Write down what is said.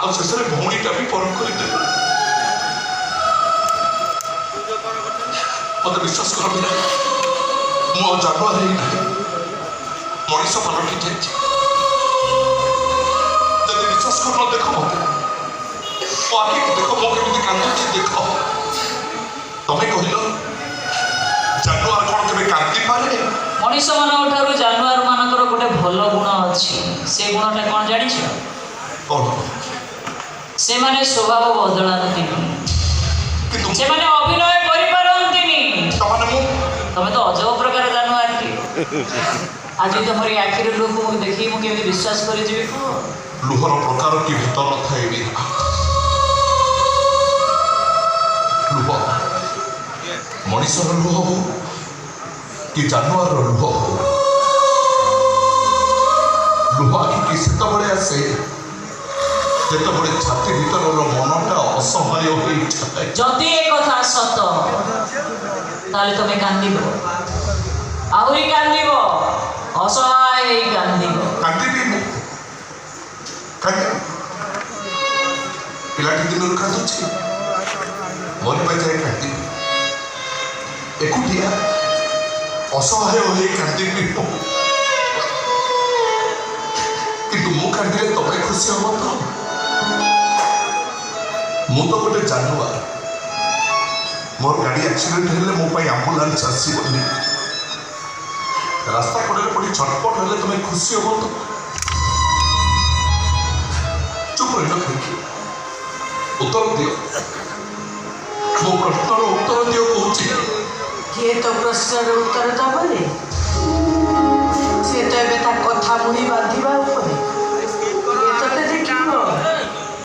ଆଉ ଶେଷରେ ଭଉଣୀଟା ବି ପର କରିଦେଲା। ମତେ ବିଶ୍ୱାସ କରନ୍ତି ନା, ମୁଁ ଆଉ ଜାନୁଆର ହେଇନାହିଁ, ମଣିଷ ପାଲଟି ଯାଇଛି। ଯଦି ବିଶ୍ୱାସ କରୁନ ଦେଖ ମତେ, ମୋ ଆଖିକୁ ଦେଖ, ମୁଁ କେମିତି କାନ୍ଦୁଛି ଦେଖ। ତମେ କହିଲ ଜାନୁଆର କଣ କେବେ କାନ୍ଦି ପାରେ? ମଣିଷ ମାନଙ୍କ ଠାରୁ ଜାନୁଆର ମାନଙ୍କର ଗୋଟେ ଭଲ ଗୁଣ ଅଛି। ସେ ଗୁଣଟା କଣ ଜାଣିଛ? କଣ? ସେମାନେ ସ୍ୱଭାବ ବଦଳାନ୍ତିନି, କିନ୍ତୁ ସେମାନେ ଅଭିନୟ କରିପାରନ୍ତିନି। ତମେ ତ ଅଜବ ପ୍ରକାର ଜାନୁଆରଟି। ଆଜି ତମର ଏ ଆଖିର ଲୁହକୁ ଦେଖି ମୁଁ କେମିତି ବିଶ୍ୱାସ କରିଯିବି? ଲୁହର ପ୍ରକାର କି ଭେଦ ନଥାଏ ବି। ଲୁହ ମଣିଷର ଲୁହ ହଉ କି ଜାନୁଆରର ଲୁହ ହଉ, ଲୁହ ଆଖିକି ସେତେବେଳେ ଆସେ ଯେତେବେଳେ ଛାତି ଭିତରର ମନଟା ଅସହାୟ ହୋଇଥାଏ। ଯଦି ଏ କଥା ସତ ତାହେଲେ ତମେ କାନ୍ଦିବ, ଆହୁରି କାନ୍ଦିବ, ଅସହାୟ ହେଇ କାନ୍ଦିବ। କାନ୍ଦିବି ମୁଁ, ପିଲାଟି ଦିନରୁ କାନ୍ଦୁଛି, ମରିବା ଯାଏ କାନ୍ଦିବି, ଏକୁଟିଆ ଅସହାୟ ହୋଇ କାନ୍ଦିବି ମୁଁ। କିନ୍ତୁ ମୁଁ କାନ୍ଦିଲେ ତମେ ଖୁସି ହବ ତ? ମୁଁ ତ ଗୋଟେ ଜାନୁଆର, ମୋର ଗାଡ଼ି ଆକ୍ସିଡେଣ୍ଟ ହେଲେ ମୋ ପାଇଁ ଆମ୍ବୁଲାନ୍ସ ଆସିବନି, ରାସ୍ତା କଡ଼ରେ ପଡ଼ି ଛଟପଟ ହେଲେ ତମେ ଖୁସି ହବ ତ? ଚୁପ୍ ରହିଲ କାହିଁକି? ଉତ୍ତର ଦିଅ, ମୋ ପ୍ରଶ୍ନର ଉତ୍ତର ଦିଅ କହୁଛି। କିଏ ତ ପ୍ରଶ୍ନର ଉତ୍ତର ଦବନି? ସେ ତ ଏବେ ତା କଥା ମୁଣି ବାନ୍ଧିବା ଉପରେ।